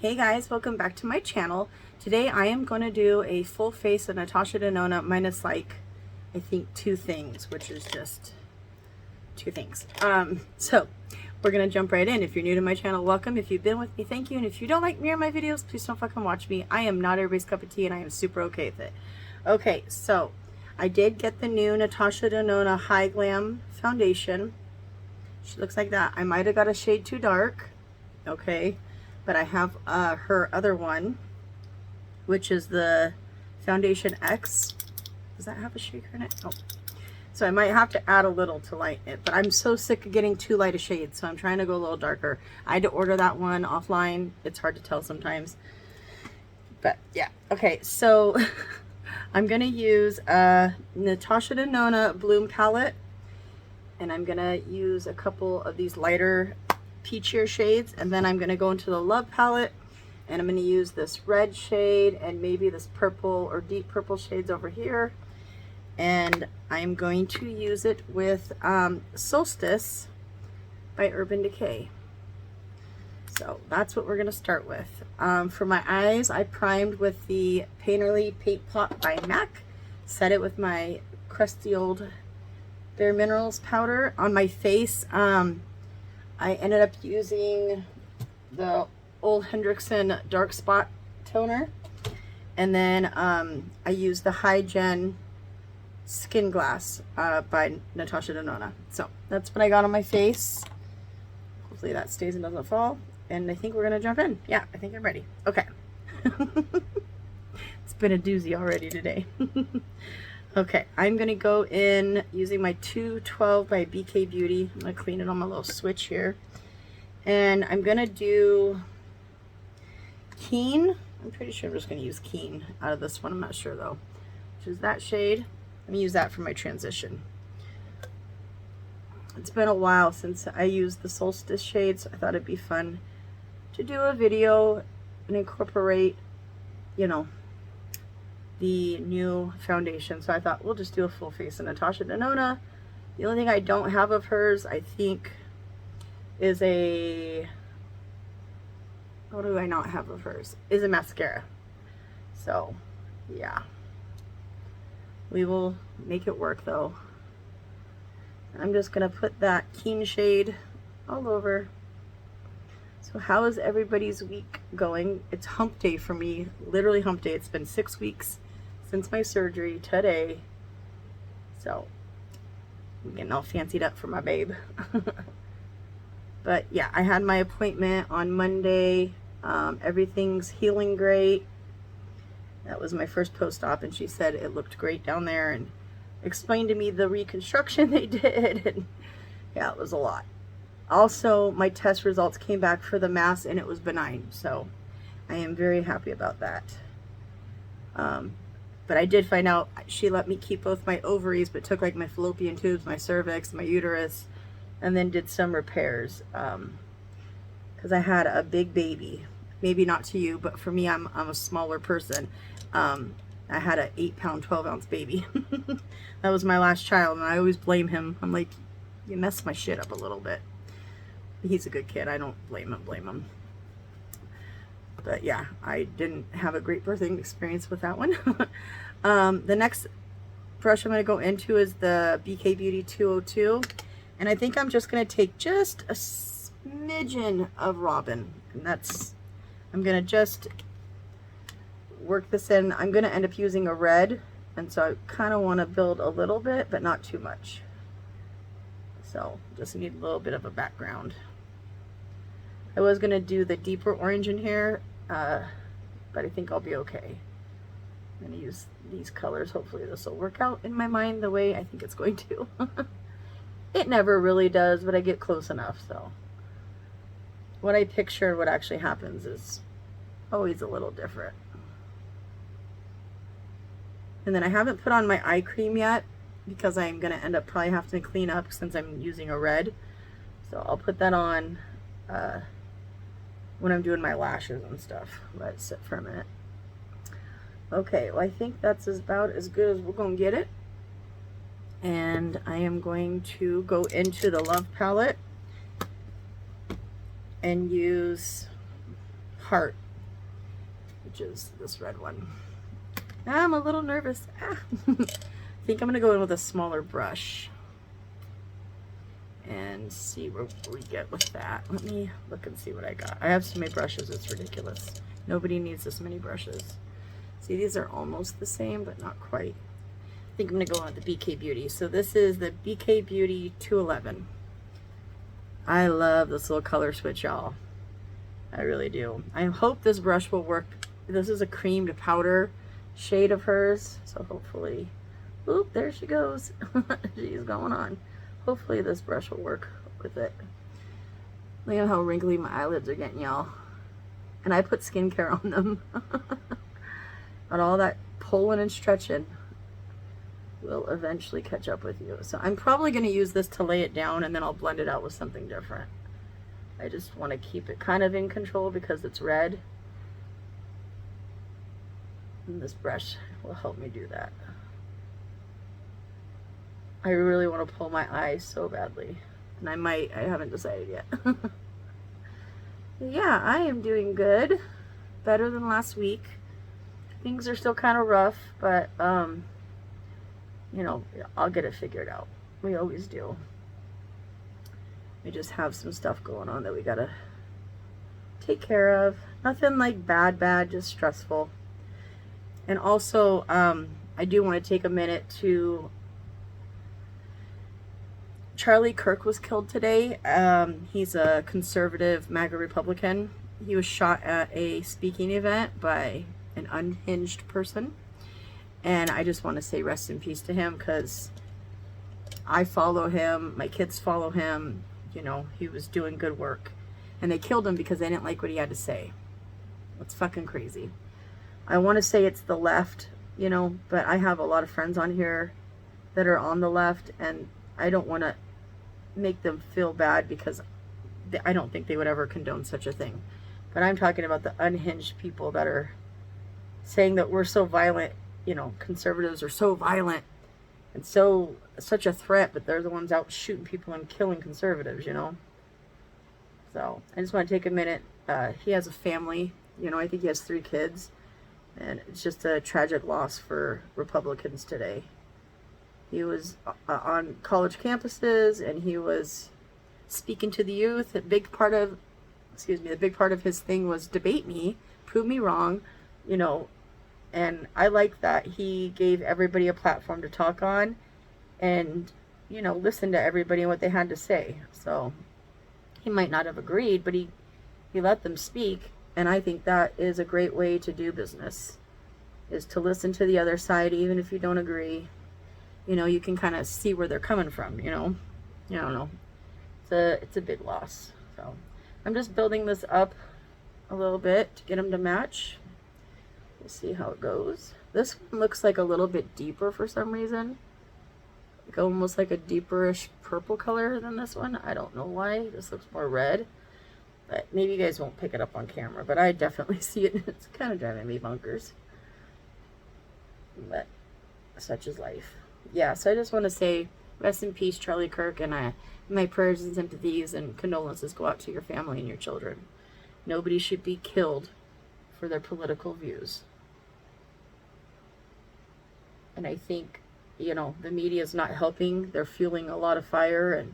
Hey guys, welcome back to my channel. Today I am going to do a full face of Natasha Denona minus like, I think 2 things, which is just 2 things. So we're going to jump right in. If you're new to my channel, welcome. If you've been with me, thank you. And if you don't like me or my videos, please don't fucking watch me. I am not everybody's cup of tea and I am super okay with it. Okay, so I did get the new Natasha Denona High Glam Foundation. She looks like that. I might have got a shade too dark. Okay. But I have her other one, which is the Foundation X. Does that have a shaker in it? Oh. So I might have to add a little to lighten it, but I'm so sick of getting too light a shade, so I'm trying to go a little darker. I had to order that one offline. It's hard to tell sometimes. But yeah, okay, so I'm gonna use Natasha Denona Bloom palette, and I'm gonna use a couple of these lighter peachier shades, and then I'm going to go into the Love palette and I'm going to use this red shade and maybe this purple or deep purple shades over here, and I'm going to use it with Solstice by Urban Decay. So that's what we're going to start with. For my eyes, I primed with the Painterly Paint Pot by MAC, set it with my crusty old Bare Minerals powder. On my face, I ended up using the Old Hendrickson Dark Spot Toner, and then I used the High Gen Skin Glass by Natasha Denona. So that's what I got on my face. Hopefully that stays and doesn't fall. And I think we're going to jump in. Yeah, I think I'm ready. Okay. It's been a doozy already today. Okay, I'm going to go in using my 212 by BK Beauty. I'm going to clean it on my little switch here. And I'm going to do Keen. I'm pretty sure I'm just going to use Keen out of this one. I'm not sure though. Which is that shade. Let me use that for my transition. It's been a while since I used the Solstice shade, so I thought it'd be fun to do a video and incorporate, you know, the new foundation. So I thought we'll just do a full face of Natasha Denona. The only thing I don't have of hers, I think, is a, what do I not have of hers? Is a mascara. So yeah, we will make it work though. I'm just gonna put that Keen shade all over. So how is everybody's week going? It's hump day for me, literally hump day. It's been 6 weeks since my surgery today. So I'm getting all fancied up for my babe. But yeah, I had my appointment on Monday. Everything's healing great. That was my first post-op, and she said it looked great down there and explained to me the reconstruction they did. And yeah, it was a lot. Also, my test results came back for the mass and it was benign, so I am very happy about that. But I did find out she let me keep both my ovaries, but took like my fallopian tubes, my cervix, my uterus, and then did some repairs, because I had a big baby. Maybe not to you, but for me, I'm a smaller person. I had an 8-pound, 12-ounce baby. That was my last child, and I always blame him. I'm like, you messed my shit up a little bit. He's a good kid. I don't blame him. But yeah, I didn't have a great birthing experience with that one. The next brush I'm going to go into is the BK Beauty 202. And I think I'm just going to take just a smidgen of Robin. And that's, I'm going to just work this in. I'm going to end up using a red. And so I kind of want to build a little bit, but not too much. So just need a little bit of a background. I was going to do the deeper orange in here, but I think I'll be okay. I'm going to use these colors. Hopefully this will work out in my mind the way I think it's going to. It never really does, but I get close enough. So what I picture what actually happens is always a little different. And then I haven't put on my eye cream yet because I'm going to end up probably having to clean up since I'm using a red. So I'll put that on when I'm doing my lashes and stuff. Let it sit for a minute. Okay, well I think that's about as good as we're going to get it. And I am going to go into the Love palette and use Heart which is this red one. I'm a little nervous. I think I'm going to go in with a smaller brush and see where we get with that. Let me look and see what I got. I have so many brushes, it's ridiculous. Nobody needs this many brushes. See, these are almost the same, but not quite. I think I'm going to go on with the BK Beauty. So this is the BK Beauty 211. I love this little color switch, y'all. I really do. I hope this brush will work. This is a cream to powder shade of hers, so hopefully, oop, there she goes. She's going on. Hopefully this brush will work with it. Look at how wrinkly my eyelids are getting, y'all. And I put skincare on them. But all that pulling and stretching will eventually catch up with you. So I'm probably going to use this to lay it down, and then I'll blend it out with something different. I just want to keep it kind of in control because it's red. And this brush will help me do that. I really want to pull my eyes so badly. And I haven't decided yet. Yeah, I am doing good. Better than last week. Things are still kind of rough, but, you know, I'll get it figured out. We always do. We just have some stuff going on that we gotta take care of. Nothing like bad, just stressful. And also, I do want to take a minute to... Charlie Kirk was killed today. He's a conservative MAGA Republican. He was shot at a speaking event by an unhinged person. And I just want to say rest in peace to him, because I follow him, my kids follow him. You know, he was doing good work. And they killed him because they didn't like what he had to say. It's fucking crazy. I want to say it's the left, you know, but I have a lot of friends on here that are on the left, and I don't want to make them feel bad because I don't think they would ever condone such a thing. But I'm talking about the unhinged people that are saying that we're so violent, you know, conservatives are so violent and such a threat, but they're the ones out shooting people and killing conservatives, you know. So I just want to take a minute. He has a family, you know, I think he has 3 kids, and it's just a tragic loss for Republicans today. He was on college campuses, and he was speaking to the youth. The big part of his thing was debate me, prove me wrong, you know. And I like that he gave everybody a platform to talk on and, you know, listen to everybody and what they had to say. So he might not have agreed, but he let them speak. And I think that is a great way to do business, is to listen to the other side, even if you don't agree. You know, you can kind of see where they're coming from, you know. I don't know. It's a big loss. So I'm just building this up a little bit to get them to match. We'll see how it goes. This one looks like a little bit deeper for some reason. Like almost like a deeperish purple color than this one. I don't know why. This looks more red. But maybe you guys won't pick it up on camera. But I definitely see it. It's kind of driving me bonkers. But such is life. Yeah, so I just want to say rest in peace, Charlie Kirk. And my prayers and sympathies and condolences go out to your family and your children. Nobody should be killed for their political views. And I think, you know, the media is not helping. They're fueling a lot of fire, and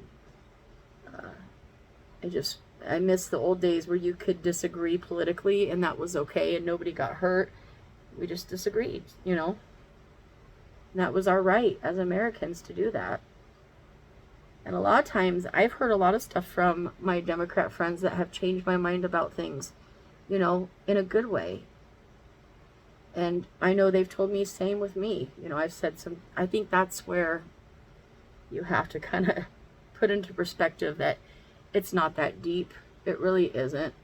I miss the old days where you could disagree politically and that was okay and nobody got hurt. We just disagreed, you know. And that was our right as Americans to do that. And a lot of times I've heard a lot of stuff from my Democrat friends that have changed my mind about things, you know, in a good way. And I know they've told me same with me. You know, I've said I think that's where you have to kind of put into perspective that it's not that deep. It really isn't.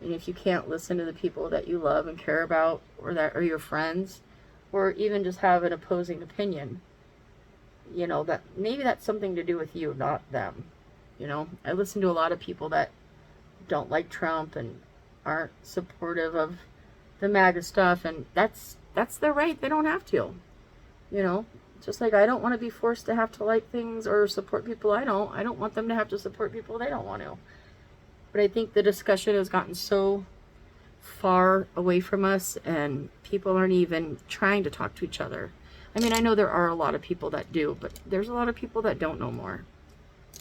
And if you can't listen to the people that you love and care about, or that are your friends, or even just have an opposing opinion, you know, that maybe that's something to do with you, not them. You know, I listen to a lot of people that don't like Trump and aren't supportive of the MAGA stuff, and that's their right. They don't have to, you know. Just like I don't want to be forced to have to like things or support people I don't want them to have to support people they don't want to. But I think the discussion has gotten so far away from us, and people aren't even trying to talk to each other. I mean, I know there are a lot of people that do, but there's a lot of people that don't know more.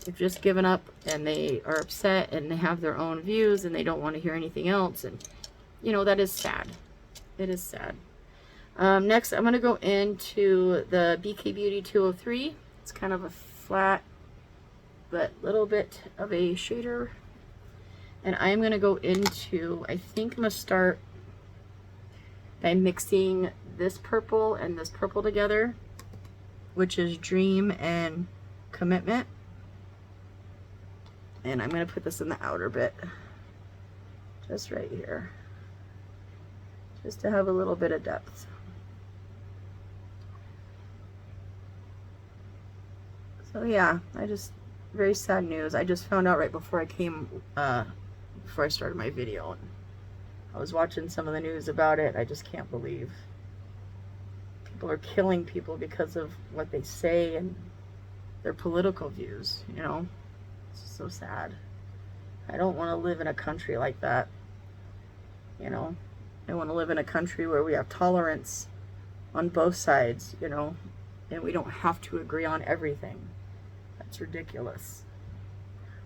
They've just given up, and they are upset, and they have their own views, and they don't want to hear anything else. And, you know, that is sad. It is sad. Next, I'm going to go into the BK Beauty 203. It's kind of a flat, but little bit of a shader. And I'm going to go into, I think I'm going to start by mixing this purple and this purple together, which is Dream and Commitment. And I'm going to put this in the outer bit, just right here, just to have a little bit of depth. So yeah, very sad news. I just found out right before I came, before I started my video, and I was watching some of the news about it. I just can't believe people are killing people because of what they say and their political views, you know. It's so sad. I don't want to live in a country like that, you know. I want to live in a country where we have tolerance on both sides, you know, and we don't have to agree on everything. That's ridiculous.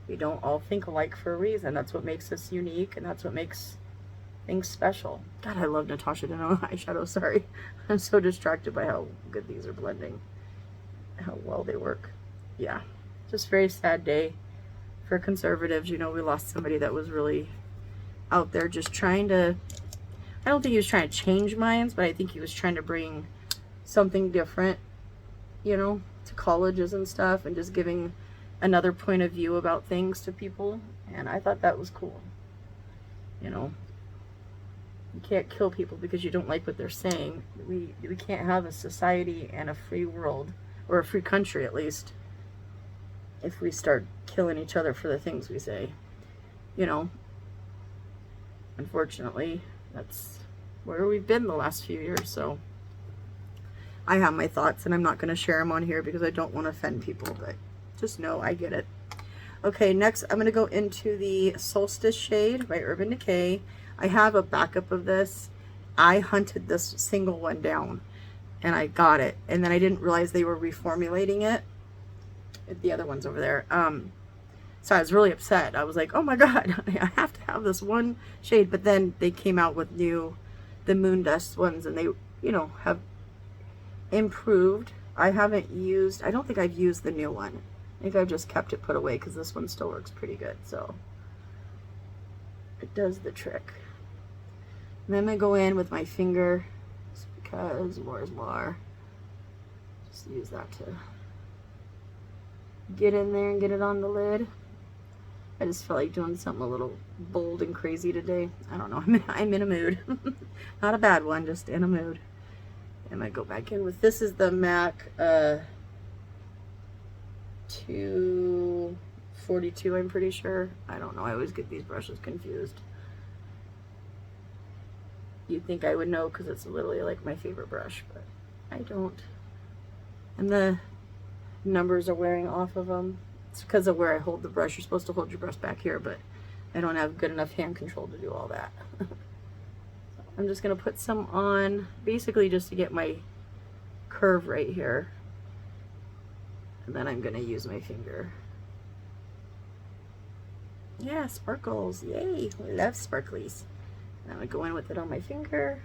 We don't all think alike for a reason. That's what makes us unique, and that's what makes things special. God, I love Natasha Denona eyeshadow. Sorry. I'm so distracted by how good these are blending, how well they work. Yeah, just very sad day for conservatives. You know, we lost somebody that was really out there just trying to, I don't think he was trying to change minds, but I think he was trying to bring something different, you know, to colleges and stuff, and just giving another point of view about things to people. And I thought that was cool. You know, you can't kill people because you don't like what they're saying. We can't have a society and a free world, or a free country at least, if we start killing each other for the things we say. You know, unfortunately, that's where we've been the last few years. So I have my thoughts, and I'm not going to share them on here because I don't want to offend people, but just know I get it. Okay, next I'm going to go into the Solstice shade by Urban Decay. I have a backup of this. I hunted this single one down, and I got it, and then I didn't realize they were reformulating it. The other one's over there. So I was really upset. I was like, oh my god, I have to have this one shade. But then they came out with the Moon Dust ones, and they, you know, have improved. I don't think I've used the new one. I think I've just kept it put away because this one still works pretty good. So it does the trick. And then I'm going to go in with my finger, just because more is more. Just use that to get in there and get it on the lid. I just feel like doing something a little bold and crazy today. I don't know. I'm in a mood. Not a bad one, just in a mood. I'm going to go back in with, this is the MAC 242, I'm pretty sure. I don't know. I always get these brushes confused. You'd think I would know because it's literally like my favorite brush, but I don't. And the numbers are wearing off of them. It's because of where I hold the brush. You're supposed to hold your brush back here, but I don't have good enough hand control to do all that. I'm just going to put some on, basically just to get my curve right here. And then I'm going to use my finger. Yeah, sparkles. Yay. I love sparklies. And I'm going to go in with it on my finger.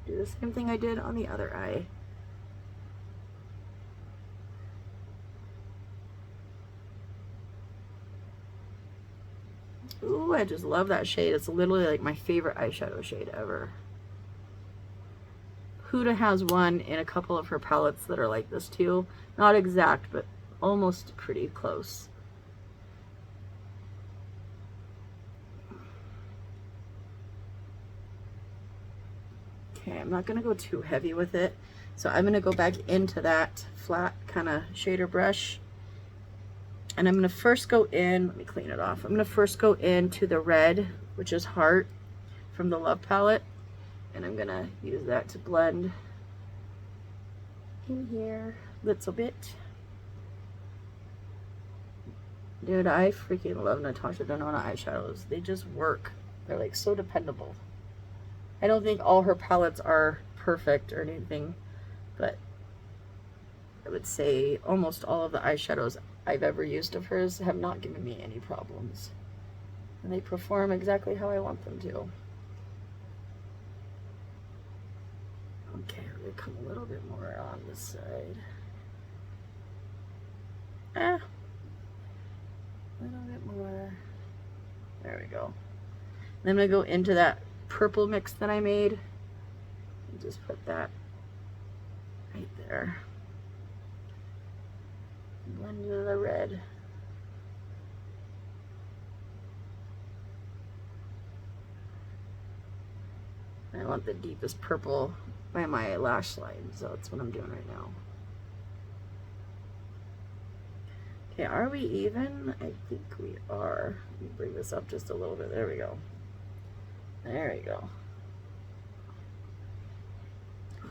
Do the same thing I did on the other eye. Ooh, I just love that shade. It's literally like my favorite eyeshadow shade ever. Huda has one in a couple of her palettes that are like this too. Not exact, but almost pretty close. Okay, I'm not going to go too heavy with it. So I'm going to go back into that flat kind of shader brush. And I'm going to first go in, let me clean it off. I'm going to first go into the red, which is Heart from the Love palette. And I'm going to use that to blend in here a little bit. Dude, I freaking love Natasha Denona eyeshadows. They just work. They're like so dependable. I don't think all her palettes are perfect or anything, but I would say almost all of the eyeshadows I've ever used of hers have not given me any problems. And they perform exactly how I want them to. Okay, we're gonna come a little bit more on this side. A little bit more. There we go. Then I'm gonna go into that purple mix that I made. And just put that right there. Blend into the red. I want the deepest purple by my lash line, so that's what I'm doing right now. Okay, are we even? I think we are. Let me bring this up just a little bit. There we go. There we go.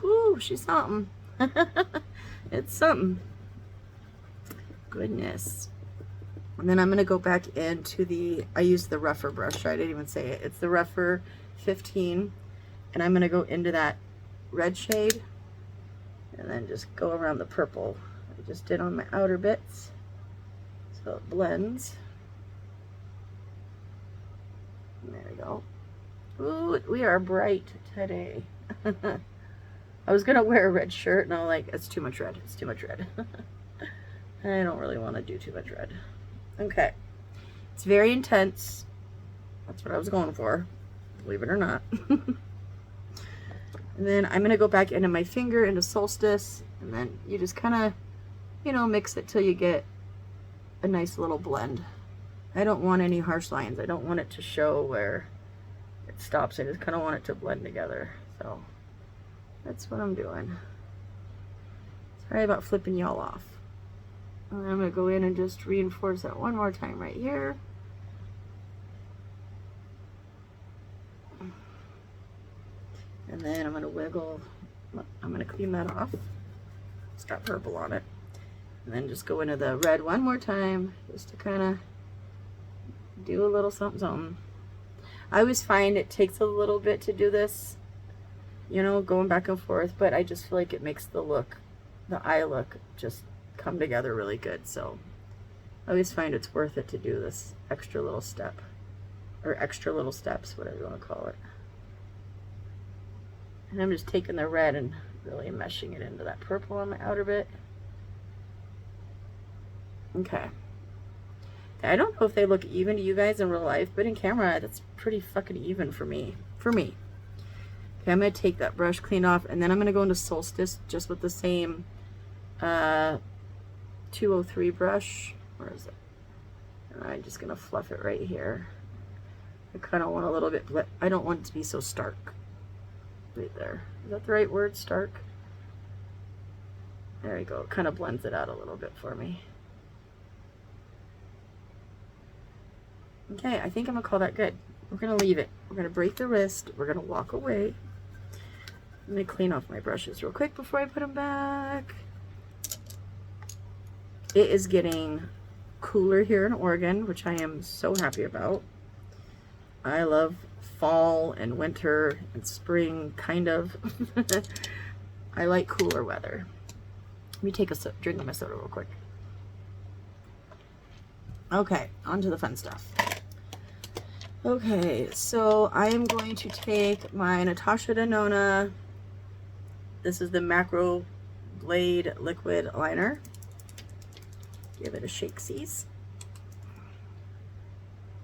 Whoo, she's something. It's something. Goodness. And then I'm going to go back into the, I used the rougher brush. I didn't even say it. It's the rougher 15. And I'm going to go into that red shade and then just go around the purple I just did on my outer bits so it blends. And there we go. Ooh, we are bright today. I was going to wear a red shirt and I'm like, it's too much red. It's too much red. I don't really want to do too much red. Okay. It's very intense. That's what I was going for, believe it or not. And then I'm going to go back into my finger, into Solstice, and then you just kind of, you know, mix it till you get a nice little blend. I don't want any harsh lines. I don't want it to show where it stops. I just kind of want it to blend together. So that's what I'm doing. Sorry about flipping y'all off. And I'm going to go in and just reinforce that one more time right here. And then I'm going to wiggle, I'm going to clean that off. It's got purple on it. And then just go into the red one more time, just to kind of do a little something, something. I always find it takes a little bit to do this, you know, going back and forth, but I just feel like it makes the look, the eye look, just come together really good. So I always find it's worth it to do this extra little step, or extra little steps, whatever you want to call it. And I'm just taking the red and really meshing it into that purple on my outer bit. Okay. I don't know if they look even to you guys in real life, but in camera, that's pretty fucking even for me. Okay, I'm going to take that brush clean off, and then I'm going to go into Solstice just with the same 203 brush. Where is it? And I'm just going to fluff it right here. I kind of want a little bit, I don't want it to be so stark. Right there. Is that the right word? Stark? There we go. It kind of blends it out a little bit for me. Okay, I think I'm going to call that good. We're going to leave it. We're going to break the wrist. We're going to walk away. Let me clean off my brushes real quick before I put them back. It is getting cooler here in Oregon, which I am so happy about. I love fall and winter and spring, kind of. I like cooler weather. Let me take a drink of my soda real quick. Okay, on to the fun stuff. Okay, so I am going to take my Natasha Denona. This is the Macro Blade Liquid Liner. Give it a shake-sees.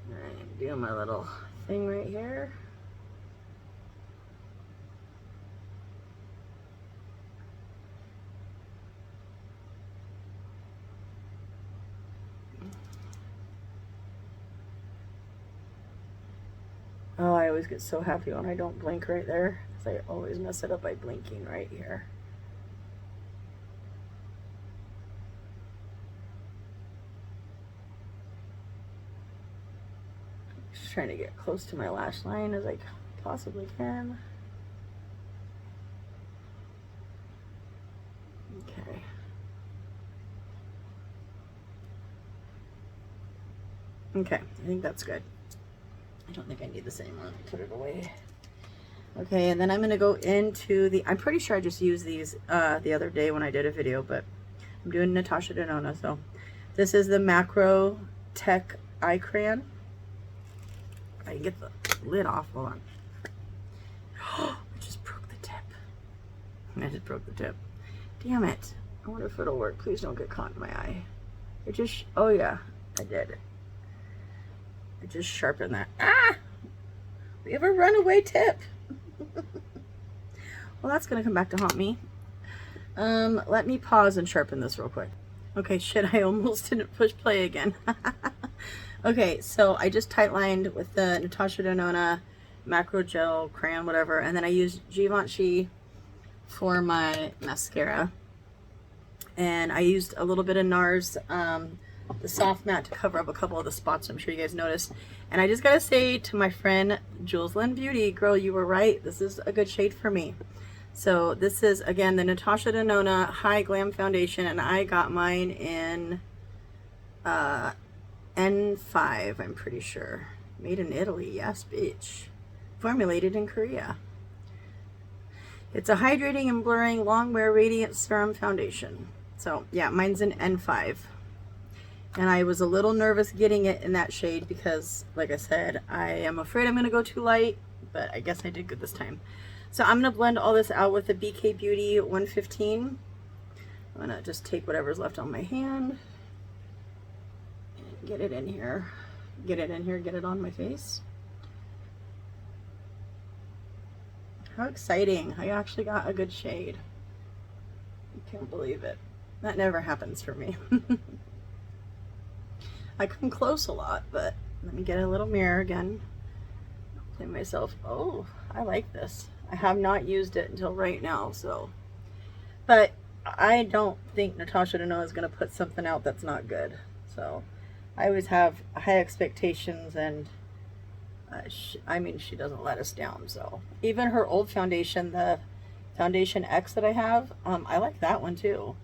I'm doing my little thing right here. Oh, I always get so happy when I don't blink right there, because I always mess it up by blinking right here. Just trying to get close to my lash line as I possibly can. Okay. Okay, I think that's good. I don't think I need the same one. Put it away. Okay, and then I'm going to go into the, I'm pretty sure I just used these the other day when I did a video, but I'm doing Natasha Denona. So this is the Macro Tech Eye Crayon. I can get the lid off. Hold on. I just broke the tip. I just broke the tip. Damn it. I wonder if it'll work. Please don't get caught in my eye. It just, oh yeah, I did. I just sharpened that. Ah! We have a runaway tip. Well, that's gonna come back to haunt me. Let me pause and sharpen this real quick. Okay, shit, I almost didn't push play again. Okay, so I just tight lined with the Natasha Denona Macro Gel Crayon, whatever, and then I used Givenchy for my mascara. And I used a little bit of NARS, the soft matte, to cover up a couple of the spots I'm sure you guys noticed. And I just gotta say to my friend Jules Lynn Beauty, girl, you were right. This is a good shade for me. So this is, again, the Natasha Denona High Glam Foundation, and I got mine in N5, I'm pretty sure. Made in Italy, yes, bitch. Formulated in Korea. It's a hydrating and blurring long wear radiant serum foundation. So yeah, mine's in N5. And I was a little nervous getting it in that shade because, like I said, I am afraid I'm going to go too light, but I guess I did good this time. So I'm going to blend all this out with the BK Beauty 115. I'm going to just take whatever's left on my hand and get it in here. Get it in here, get it on my face. How exciting. I actually got a good shade. I can't believe it. That never happens for me. I come close a lot, but let me get a little mirror again. Play myself. Oh, I like this. I have not used it until right now, so. But I don't think Natasha Denona is going to put something out that's not good. So I always have high expectations, and I mean, she doesn't let us down. So even her old foundation, the Foundation X that I have, I like that one too.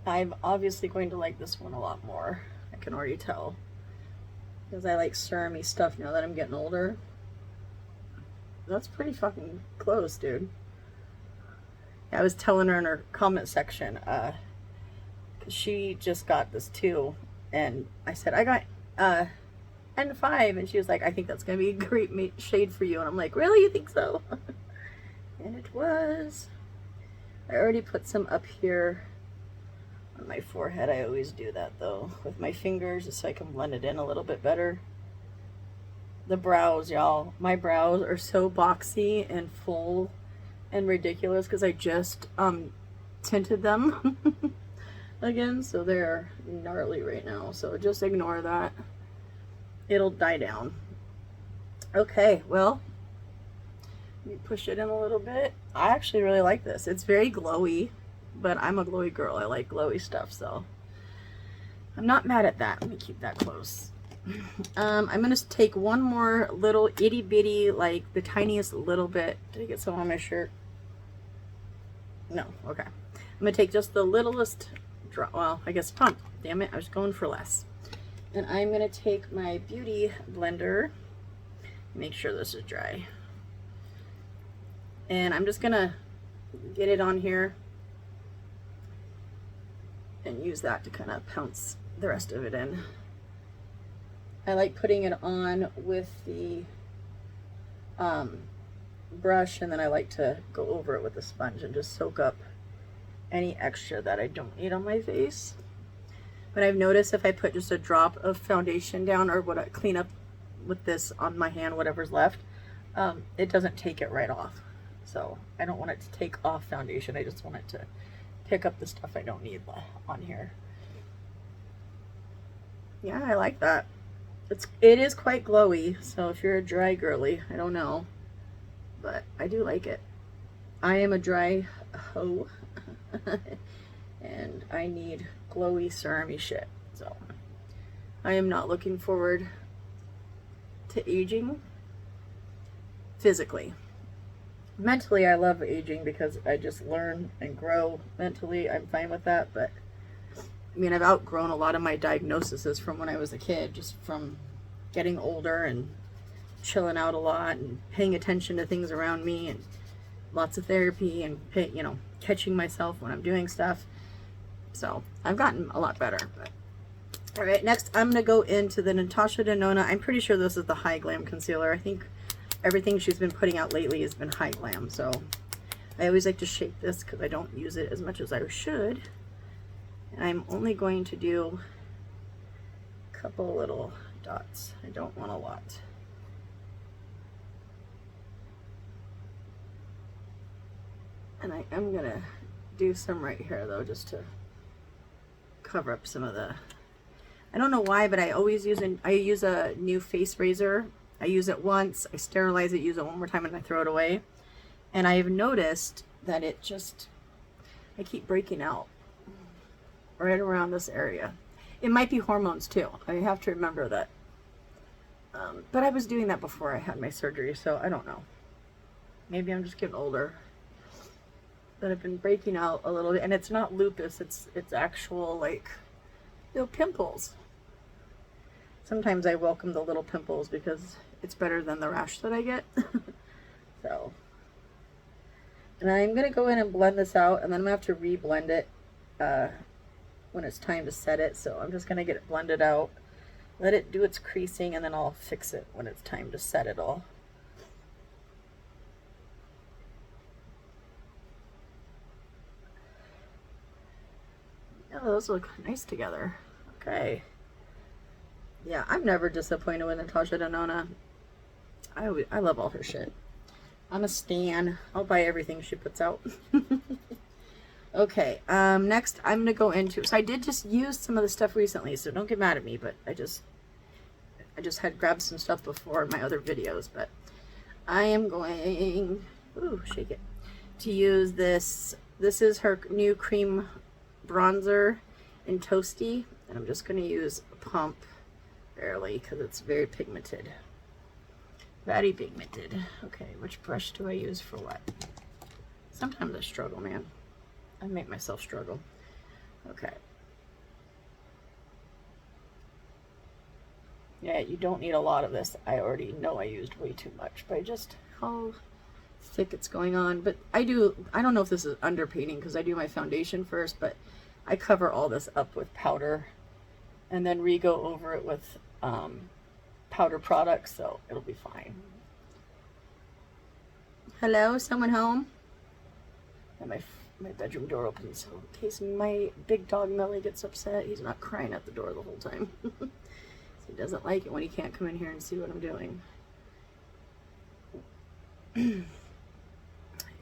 I'm obviously going to like this one a lot more. I can already tell, because I like serum-y stuff now that I'm getting older. That's pretty fucking close, dude. I was telling her in her comment section, cause she just got this too, and I said, I got N5, and she was like, I think that's gonna be a great shade for you, and I'm like, really, you think so? And it was. I already put some up here on my forehead. I always do that though with my fingers, just so I can blend it in a little bit better. The brows, y'all, my brows are so boxy and full and ridiculous because I just tinted them again, so they're gnarly right now, so just ignore that. It'll die down. Okay, well, let me push it in a little bit. I actually really like this. It's very glowy, but I'm a glowy girl. I like glowy stuff, so I'm not mad at that. Let me keep that close. I'm gonna take one more little itty bitty, like the tiniest little bit. Did I get some on my shirt? No. Okay. I'm gonna take just the littlest drop. Well, I guess pump. Damn it, I was going for less. And I'm gonna take my beauty blender. Make sure this is dry. And I'm just gonna get it on here and use that to kind of pounce the rest of it in. I like putting it on with the brush, and then I like to go over it with a sponge and just soak up any extra that I don't need on my face. But I've noticed if I put just a drop of foundation down, or what I clean up with this on my hand, whatever's left, it doesn't take it right off. So I don't want it to take off foundation. I just want it to pick up the stuff I don't need on here. Yeah, I like that. It is quite glowy, so if you're a dry girly, I don't know, but I do like it. I am a dry hoe, and I need glowy, serum-y shit, so I am not looking forward to aging physically. Mentally, I love aging because I just learn and grow. Mentally, I'm fine with that, but I mean, I've outgrown a lot of my diagnoses from when I was a kid, just from getting older and chilling out a lot and paying attention to things around me, and lots of therapy, and you know, catching myself when I'm doing stuff. So I've gotten a lot better. But all right, next I'm gonna go into the Natasha Denona. I'm pretty sure this is the High Glam concealer. I think everything she's been putting out lately has been High Glam, so I always like to shake this because I don't use it as much as I should. And I'm only going to do a couple little dots. I don't want a lot. And I am gonna do some right here though, just to cover up some of the, I don't know why, but I always use I use a new face razor. I use it once, I sterilize it, use it one more time, and I throw it away. And I've noticed that it just, I keep breaking out right around this area. It might be hormones too. I have to remember that. But I was doing that before I had my surgery, so I don't know. Maybe I'm just getting older. But I've been breaking out a little bit, and it's not lupus, it's actual, like, little pimples. Sometimes I welcome the little pimples because it's better than the rash that I get. So, and I'm gonna go in and blend this out, and then I'm gonna have to re-blend it when it's time to set it. So I'm just gonna get it blended out, let it do its creasing, and then I'll fix it when it's time to set it all. Oh, those look nice together. Okay. Yeah, I'm never disappointed with Natasha Denona. I love all her shit. I'm a stan. I'll buy everything she puts out. Okay, next I'm gonna go into, so I did just use some of the stuff recently, so don't get mad at me, but I just had grabbed some stuff before in my other videos, but I am going, ooh, shake it, to use this. This is her new cream bronzer in Toasty, and I'm just going to use a pump barely because it's very pigmented. Very pigmented. Okay, which brush do I use for what? Sometimes I struggle, man. I make myself struggle. Okay. Yeah, you don't need a lot of this. I already know I used way too much, but just how thick it's going on. But I don't know if this is underpainting because I do my foundation first, but I cover all this up with powder and then re-go over it with powder products, so it'll be fine. Hello, someone home? And my bedroom door opens, so in case my big dog Melly gets upset, he's not crying at the door the whole time. So he doesn't like it when he can't come in here and see what I'm doing.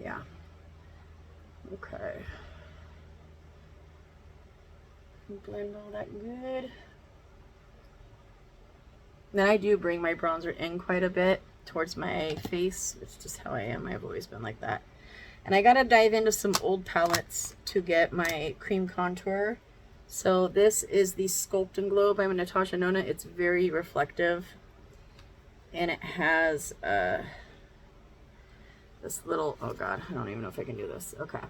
Yeah. Okay. Blend all that good. Then I do bring my bronzer in quite a bit towards my face. It's just how I am. I've always been like that. And I gotta dive into some old palettes to get my cream contour. So this is the Sculpt and Glow by Natasha Denona. It's very reflective, and it has this little, oh god, I don't even know if I can do this. Okay.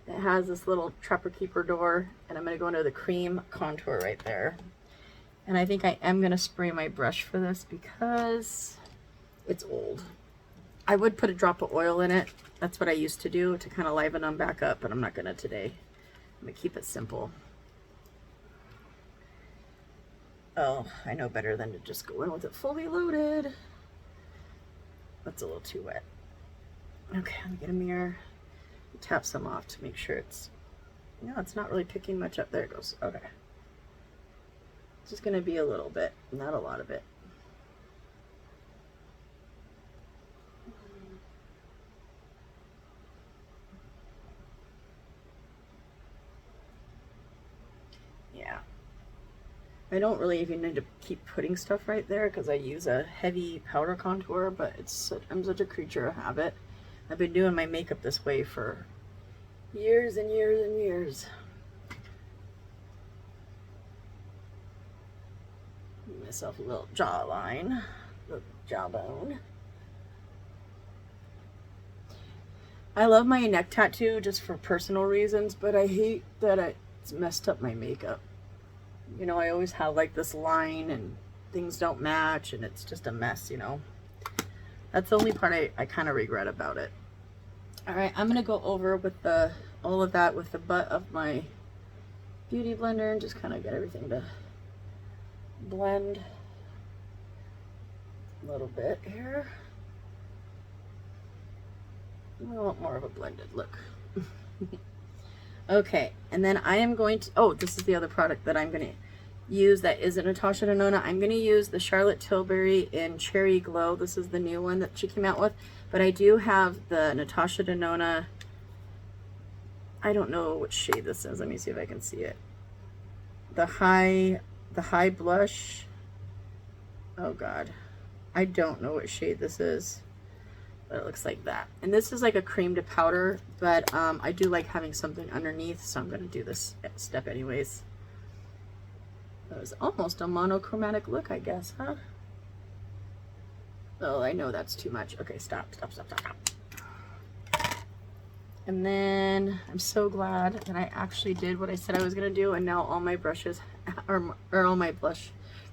It has this little Trapper Keeper door, and I'm going to go into the cream contour right there. And I think I am going to spray my brush for this because it's old. I would put a drop of oil in it. That's what I used to do to kind of liven them back up, but I'm not going to today. I'm going to keep it simple. Oh, I know better than to just go in with it fully loaded. That's a little too wet. Okay, let me get a mirror. Tap some off to make sure it's, no, it's not really picking much up. There it goes. Okay. It's just going to be a little bit, not a lot of it. Yeah. I don't really even need to keep putting stuff right there because I use a heavy powder contour, but I'm such a creature of habit. I've been doing my makeup this way for years and years and years. Give myself a little jawline, little jawbone. I love my neck tattoo just for personal reasons, but I hate that it's messed up my makeup. You know, I always have like this line, and things don't match and it's just a mess, you know. That's the only part I kind of regret about it. All right, I'm gonna go over with all of that with the butt of my beauty blender and just kind of get everything to blend a little bit here. I want more of a blended look. Okay, and then I am going to, oh, this is the other product that I'm going to use that isn't Natasha Denona. I'm going to use the Charlotte Tilbury in Cherry Glow. This is the new one that she came out with, but I do have the Natasha Denona. I don't know which shade this is. Let me see if I can see it. The high blush. Oh God, I don't know what shade this is, but it looks like that. And this is like a cream to powder, but I do like having something underneath, so I'm going to do this step anyways. That was almost a monochromatic look, I guess, huh? Oh, I know that's too much. Okay, stop. And then I'm so glad that I actually did what I said I was going to do, and now all my brushes are, or all my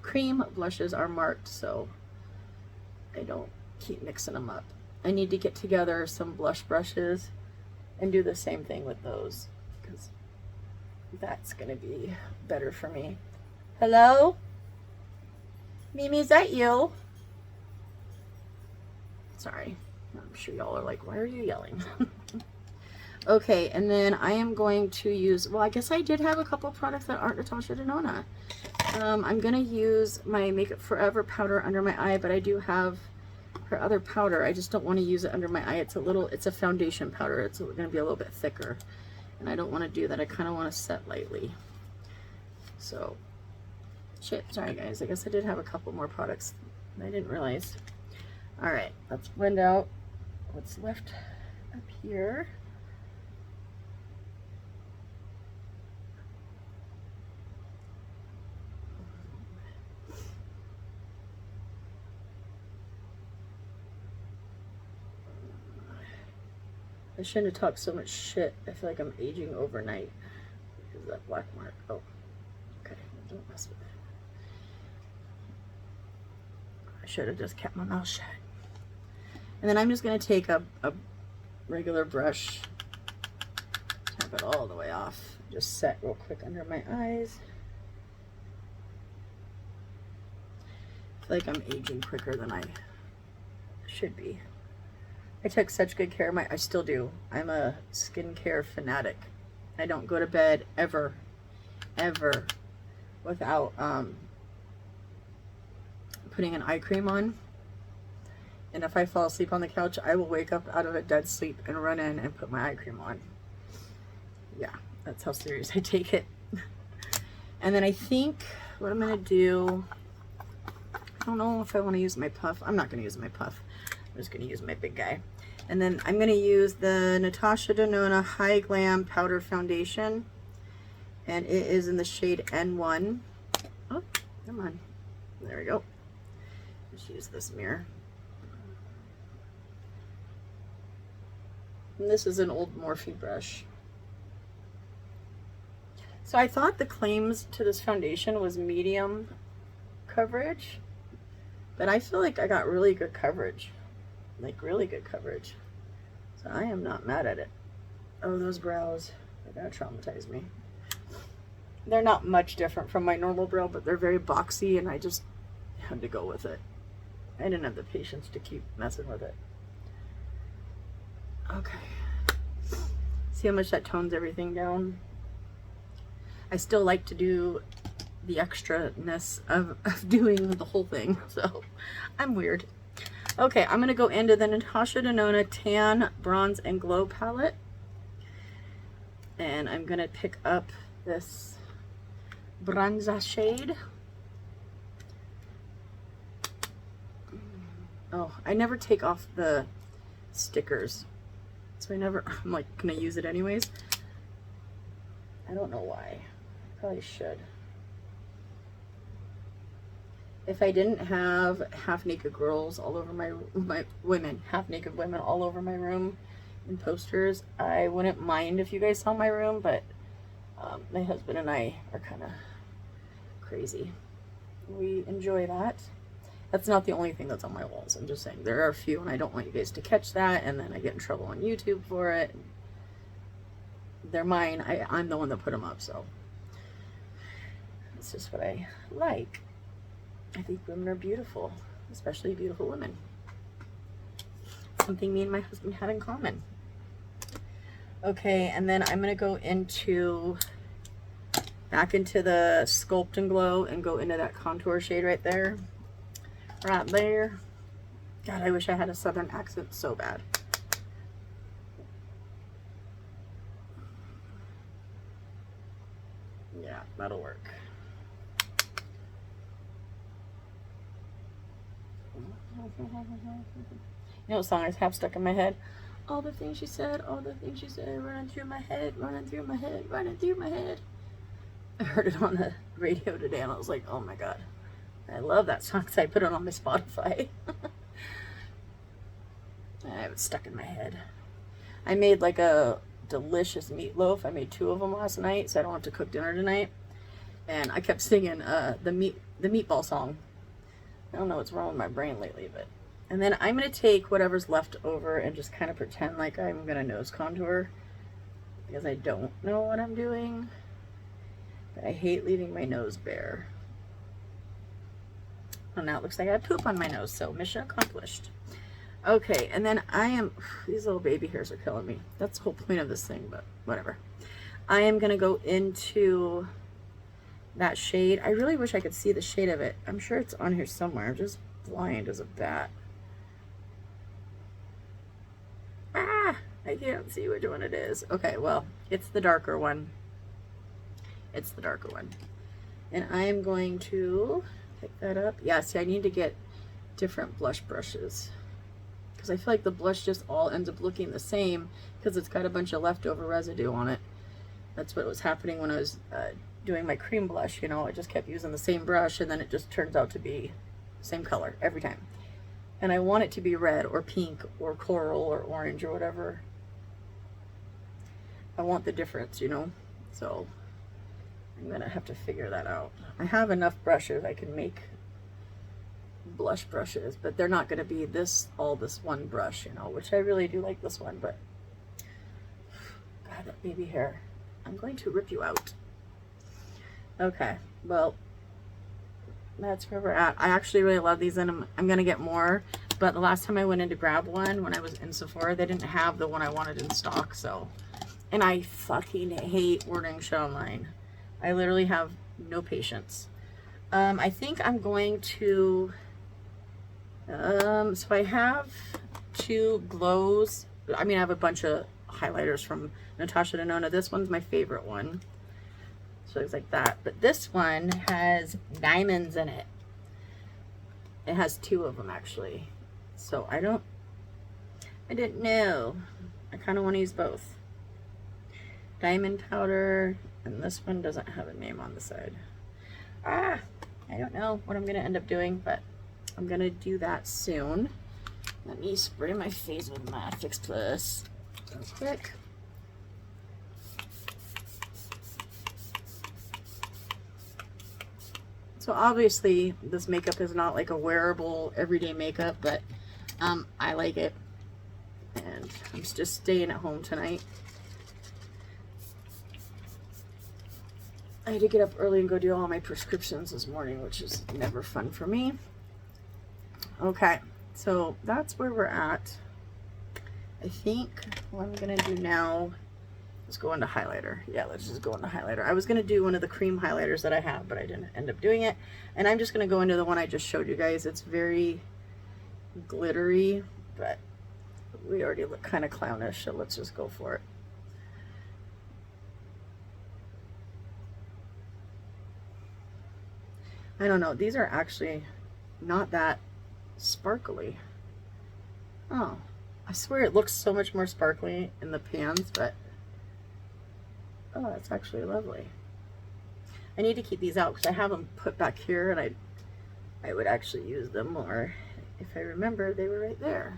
cream blushes are marked, so I don't keep mixing them up. I need to get together some blush brushes and do the same thing with those, because that's going to be better for me. Hello? Mimi, is that you? Sorry. I'm sure y'all are like, why are you yelling? Okay, and then I am going to use, well, I guess I did have a couple products that aren't Natasha Denona. I'm going to use my Makeup Forever powder under my eye, but I do have her other powder. I just don't want to use it under my eye. It's a foundation powder. It's going to be a little bit thicker, and I don't want to do that. I kind of want to set lightly. So, shit, sorry guys. I guess I did have a couple more products I didn't realize. All right, let's blend out what's left up here. I shouldn't have talked so much shit. I feel like I'm aging overnight because of that black mark. Oh, okay. Don't mess with it. I should have just kept my mouth shut. And then I'm just going to take a regular brush, tap it all the way off, just set real quick under my eyes. I feel like I'm aging quicker than I should be. I took such good care of I still do. I'm a skincare fanatic. I don't go to bed ever without putting an eye cream on. And if I fall asleep on the couch, I will wake up out of a dead sleep and run in and put my eye cream on. Yeah, that's how serious I take it. And then I think what I'm gonna do, I don't know if I want to use my puff. I'm not gonna use my puff. I'm just gonna use my big guy. And then I'm going to use the Natasha Denona High Glam Powder Foundation. And it is in the shade N1. Oh, come on. There we go. Let's use this mirror. And this is an old Morphe brush. So I thought the claims to this foundation was medium coverage. But I feel like I got really good coverage. Like really good coverage. So I am not mad at it. Oh, those brows, they're gonna traumatize me. They're not much different from my normal brow, but they're very boxy and I just had to go with it. I didn't have the patience to keep messing with it. Okay. See how much that tones everything down? I still like to do the extra-ness of doing the whole thing, so I'm weird. Okay, I'm going to go into the Natasha Denona Tan, Bronze, and Glow palette. And I'm going to pick up this bronzer shade. Oh, I never take off the stickers. So I'm like going to use it anyways. I don't know why. I probably should. If I didn't have half-naked girls all over half-naked women all over my room in posters, I wouldn't mind if you guys saw my room, but my husband and I are kind of crazy. we enjoy that. That's not the only thing that's on my walls. I'm just saying there are a few, and I don't want you guys to catch that, and then I get in trouble on YouTube for it. They're mine. I'm the one that put them up, so it's just what I like. I think women are beautiful, especially beautiful women. Something me and my husband had in common. Okay, and then I'm gonna go back into the Sculpt and Glow and go into that contour shade right there. Right there. God, I wish I had a southern accent so bad. Yeah, that'll work. You know what song I have stuck in my head? All the things she said, all the things she said, running through my head, running through my head, running through my head. I heard it on the radio today and I was like, oh my God. I love that song because I put it on my Spotify. I have it stuck in my head. I made like a delicious meatloaf. I made 2 of them last night, so I don't have to cook dinner tonight. And I kept singing the meatball song. I don't know what's wrong with my brain lately, but. And then I'm going to take whatever's left over and just kind of pretend like I'm going to nose contour. Because I don't know what I'm doing. But I hate leaving my nose bare. Well, now it looks like I have poop on my nose, so mission accomplished. Okay, and then these little baby hairs are killing me. That's the whole point of this thing, but whatever. I am going to go into that shade. I really wish I could see the shade of it. I'm sure it's on here somewhere. I'm just blind as a bat. Ah, I can't see which one it is. Okay, well, it's the darker one. It's the darker one. And I am going to pick that up. Yeah, see, I need to get different blush brushes because I feel like the blush just all ends up looking the same because it's got a bunch of leftover residue on it. That's what was happening when I was doing my cream blush. You know, I just kept using the same brush and then it just turns out to be the same color every time. And I want it to be red or pink or coral or orange or whatever. I want the difference, you know, so I'm gonna have to figure that out. I have enough brushes. I can make blush brushes, but they're not gonna be this one brush, you know, which I really do like this one, but God, that baby hair. I'm going to rip you out. Okay, well, that's where we're at. I actually really love these, and I'm gonna get more, but the last time I went in to grab one when I was in Sephora, they didn't have the one I wanted in stock, so. And I fucking hate ordering shit online. I literally have no patience. I think I'm going to, so I have 2 glows. I mean, I have a bunch of highlighters from Natasha Denona. This one's my favorite one. So it's like that. But this one has diamonds in it. It has 2 of them actually. So I didn't know. I kind of want to use both. Diamond powder, and this one doesn't have a name on the side. I don't know what I'm going to end up doing, but I'm going to do that soon. Let me spray my face with my Fix Plus real quick. So obviously this makeup is not like a wearable everyday makeup, but I like it. And I'm just staying at home tonight. I had to get up early and go do all my prescriptions this morning, which is never fun for me. Okay, so that's where we're at. I think what I'm gonna do now is go into highlighter. Yeah, let's just go into highlighter. I was gonna do one of the cream highlighters that I have, but I didn't end up doing it. And I'm just gonna go into the one I just showed you guys. It's very glittery, but we already look kind of clownish, so let's just go for it. I don't know, these are actually not that sparkly. Oh, I swear it looks so much more sparkly in the pans, but oh, that's actually lovely. I need to keep these out because I have them put back here, and I would actually use them more if I remember they were right there.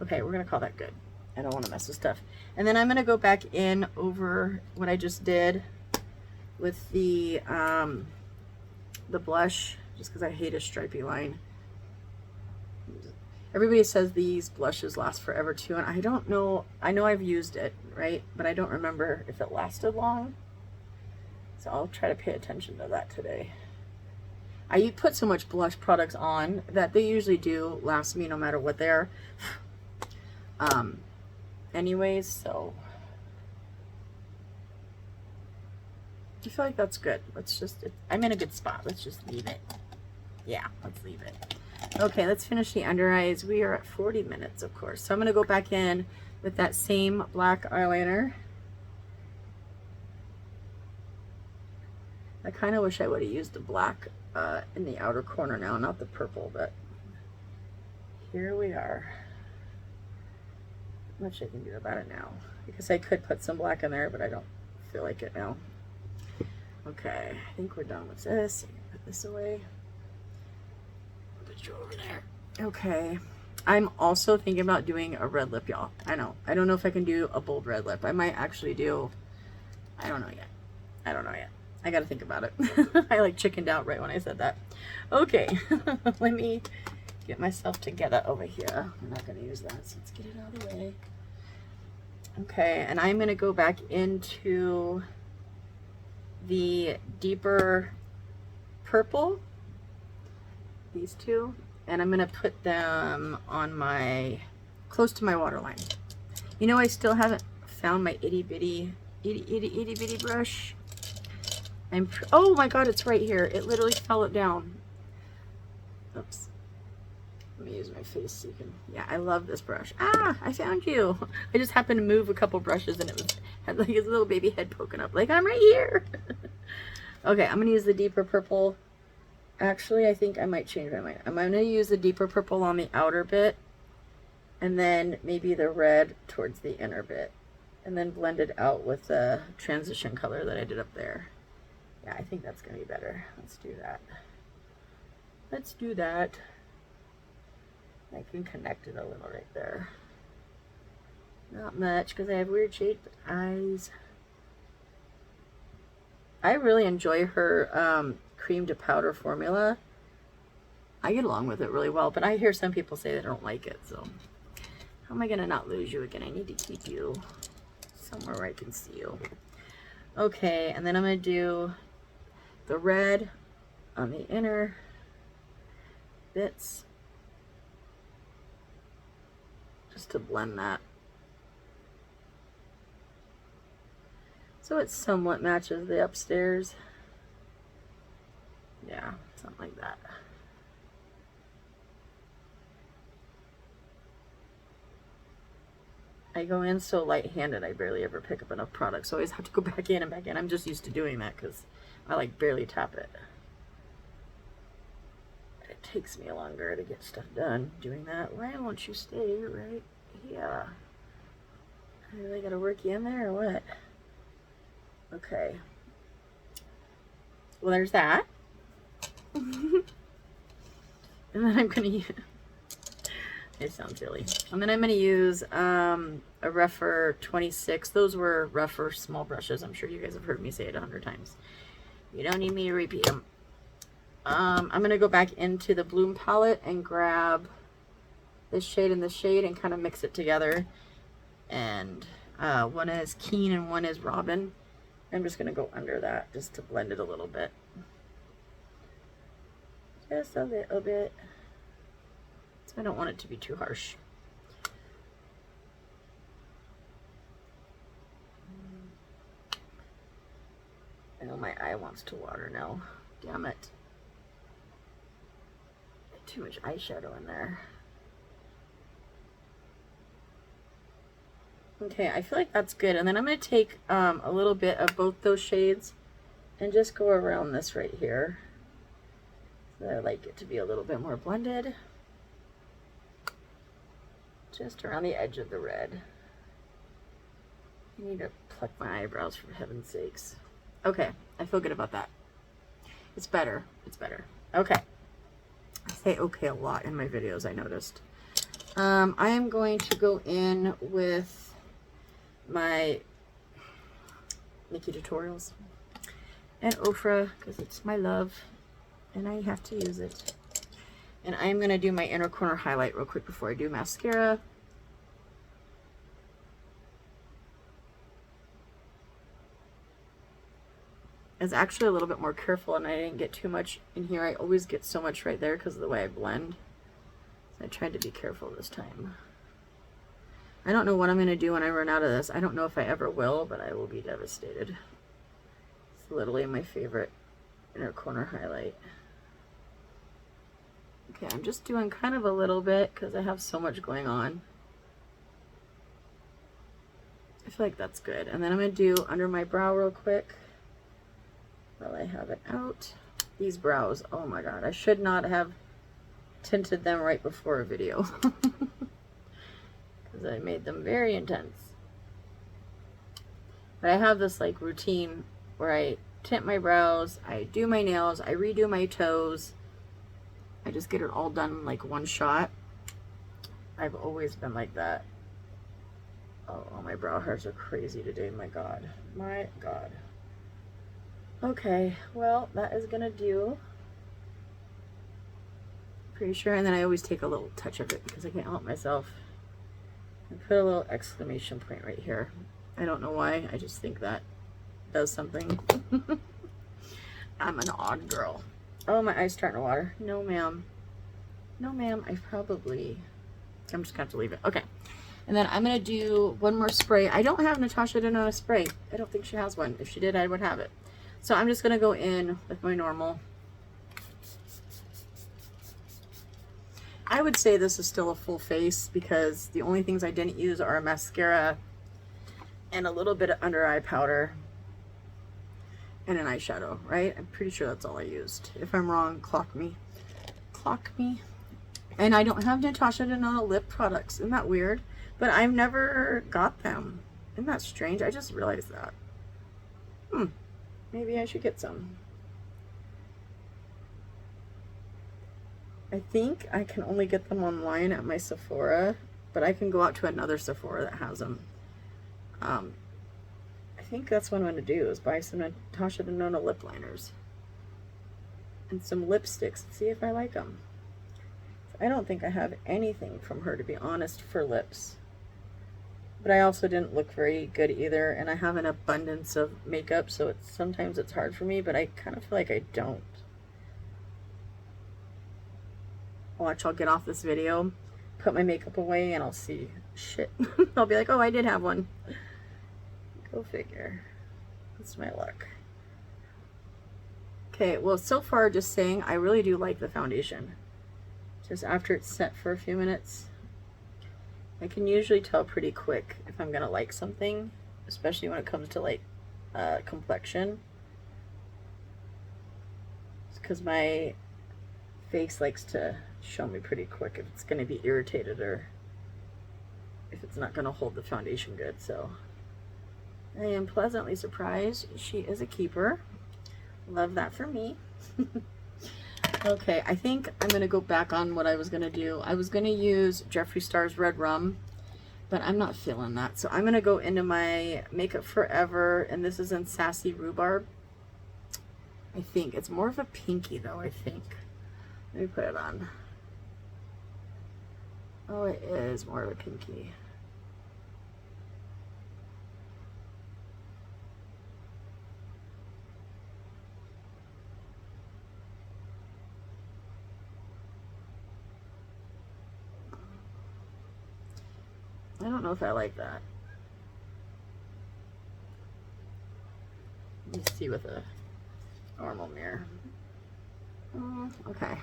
Okay, we're gonna call that good. I don't want to mess with stuff. And then I'm gonna go back in over what I just did with the blush, just because I hate a stripy line. Everybody says these blushes last forever too, and I don't know. I know I've used it, right? But I don't remember if it lasted long. So I'll try to pay attention to that today. I put so much blush products on that they usually do last me no matter what they are. Anyways, so I feel like that's good. Let's just, I'm in a good spot. Let's just leave it. Yeah, let's leave it. Okay, let's finish the under eyes. We are at 40 minutes, of course. So I'm going to go back in with that same black eyeliner. I kind of wish I would have used the black in the outer corner now, not the purple, but here we are. Not much I can do about it now, because I could put some black in there, but I don't feel like it now. Okay, I think we're done with this. I can put this away. Put you over there. Okay, I'm also thinking about doing a red lip, y'all. I know. I don't know if I can do a bold red lip. I might actually do, I don't know yet. I don't know yet. I gotta think about it. I like chickened out right when I said that. Okay, let me get myself together over here. I'm not gonna use that, so let's get it out of the way. Okay, and I'm gonna go back into the deeper purple, these two, and I'm gonna put them on my, close to my waterline. You know, I still haven't found my itty bitty brush. Oh my god, it's right here. It literally fell down. Oops. Let me use my face so you can, yeah, I love this brush. Ah, I found you. I just happened to move a couple brushes and it had like his little baby head poking up, like I'm right here. Okay, I'm gonna use the deeper purple. Actually, I think I might change my mind. I'm gonna use the deeper purple on the outer bit, and then maybe the red towards the inner bit, and then blend it out with the transition color that I did up there. Yeah, I think that's gonna be better. Let's do that. Let's do that. I can connect it a little right there. Not much, because I have weird shaped eyes. I really enjoy her cream to powder formula. I get along with it really well, but I hear some people say they don't like it, so how am I gonna not lose you again? I need to keep you somewhere where I can see you. Okay, and then I'm gonna do the red on the inner bits, just to blend that so it somewhat matches the upstairs. Yeah, something like that. I go in so light-handed, I barely ever pick up enough product, so I always have to go back in and back in. I'm just used to doing that because I like barely tap it. It takes me longer to get stuff done doing that. Why won't you stay right here? I really gotta work you in there or what? Okay. Well, there's that. And then I'm gonna use, it sounds silly. And then I'm gonna use a Reffer 26. Those were Reffer small brushes. I'm sure you guys have heard me say it 100 times. You don't need me to repeat them. I'm gonna go back into the Bloom palette and grab this shade and this shade and kind of mix it together. And one is Keen and one is Robin. I'm just gonna go under that just to blend it a little bit. Just a little bit. So I don't want it to be too harsh. I know my eye wants to water now. Damn it. Too much eyeshadow in there. Okay, I feel like that's good. And then I'm going to take a little bit of both those shades and just go around this right here. So I like it to be a little bit more blended. Just around the edge of the red. I need to pluck my eyebrows for heaven's sakes. Okay, I feel good about that. It's better. It's better. Okay. I say okay a lot in my videos, I noticed. I am going to go in with my Mickey Tutorials. and Ofra because it's my love and I have to use it. And I'm going to do my inner corner highlight real quick before I do mascara. I was actually a little bit more careful and I didn't get too much in here. I always get so much right there because of the way I blend. So I tried to be careful this time. I don't know what I'm going to do when I run out of this. I don't know if I ever will, but I will be devastated. It's literally my favorite inner corner highlight. Okay, I'm just doing kind of a little bit because I have so much going on. I feel like that's good. And then I'm going to do under my brow real quick while I have it out. These brows, oh my god, I should not have tinted them right before a video. Because I made them very intense. But I have this like routine where I tint my brows, I do my nails, I redo my toes. I just get it all done in like one shot. I've always been like that. Oh, my brow hairs are crazy today, my god. My god. Okay, well, that is gonna do. Pretty sure, and then I always take a little touch of it because I can't help myself. I put a little exclamation point right here. I don't know why, I just think that does something. I'm an odd girl. Oh, my eye's starting to water. No, ma'am. No, ma'am, I'm just gonna have to leave it. Okay, and then I'm gonna do one more spray. I don't have Natasha Denona spray. I don't think she has one. If she did, I would have it. So I'm just gonna go in with my normal. I would say this is still a full face because the only things I didn't use are a mascara and a little bit of under eye powder and an eyeshadow, right? I'm pretty sure that's all I used. If I'm wrong, clock me. Clock me. And I don't have Natasha Denona lip products. Isn't that weird? But I've never got them. Isn't that strange? I just realized that. Maybe I should get some. I think I can only get them online at my Sephora, but I can go out to another Sephora that has them. I think that's what I'm going to do, is buy some Natasha Denona lip liners and some lipsticks and see if I like them. I don't think I have anything from her, to be honest, for lips. But I also didn't look very good either, and I have an abundance of makeup, so sometimes it's hard for me, but I kind of feel like I don't. Watch, I'll get off this video, put my makeup away, and I'll see shit. I'll be like, oh, I did have one. Go figure. That's my luck. Okay, well, so far, just saying, I really do like the foundation. Just after it's set for a few minutes, I can usually tell pretty quick if I'm gonna like something, especially when it comes to like complexion. It's because my face likes to show me pretty quick if it's gonna be irritated or if it's not gonna hold the foundation good. So I am pleasantly surprised. She is a keeper. Love that for me. Okay, I think I'm gonna go back on what I was gonna do. I was gonna use Jeffree Star's Red Rum, but I'm not feeling that. So I'm gonna go into my Makeup Forever, and this is in Sassy Rhubarb. I think it's more of a pinky though, I think. Let me put it on. Oh, it is more of a pinky. I don't know if I like that. Let me see with a normal mirror. Okay.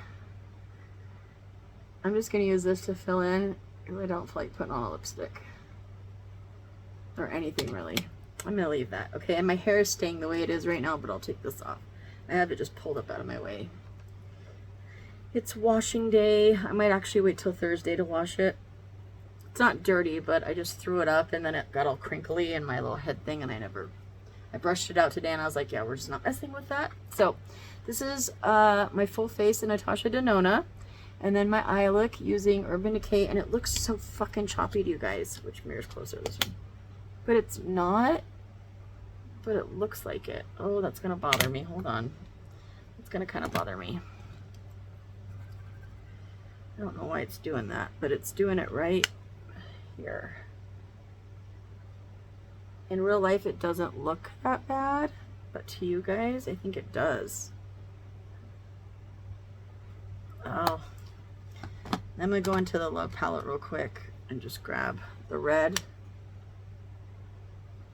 I'm just going to use this to fill in. I really don't feel like putting on a lipstick. Or anything, really. I'm going to leave that. Okay, and my hair is staying the way it is right now, but I'll take this off. I have it just pulled up out of my way. It's washing day. I might actually wait till Thursday to wash it. It's not dirty, but I just threw it up and then it got all crinkly in my little head thing, and I brushed it out today and I was like, yeah, we're just not messing with that. So this is my full face in Natasha Denona, and then my eye look using Urban Decay, and it looks so fucking choppy to you guys. Which mirror's closer? This one. But it's not. but it looks like it. Oh, that's gonna bother me. Hold on. It's gonna kind of bother me. I don't know why it's doing that, but it's doing it right here. In real life, it doesn't look that bad, but to you guys, I think it does. Oh, I'm gonna go into the Love palette real quick and just grab the red.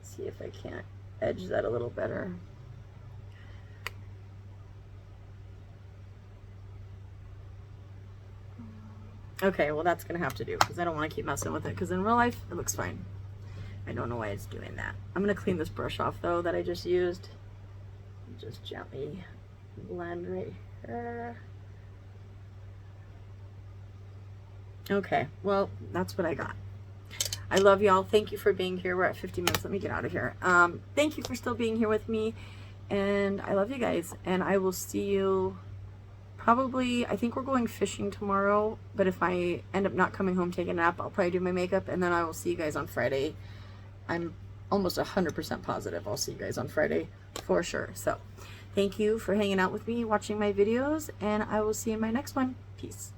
See if I can't edge that a little better. Okay, well that's gonna have to do because I don't want to keep messing with it because in real life it looks fine. I don't know why it's doing that. I'm gonna clean this brush off though that I just used. Just gently blend right here. Okay, well that's what I got. I love y'all. Thank you for being here. We're at 50 minutes. Let me get out of here. Thank you for still being here with me, and I love you guys. And I will see you probably, I think we're going fishing tomorrow, but if I end up not coming home taking a nap, I'll probably do my makeup, and then I will see you guys on Friday. I'm almost 100% positive I'll see you guys on Friday for sure. So thank you for hanging out with me, watching my videos, and I will see you in my next one. Peace.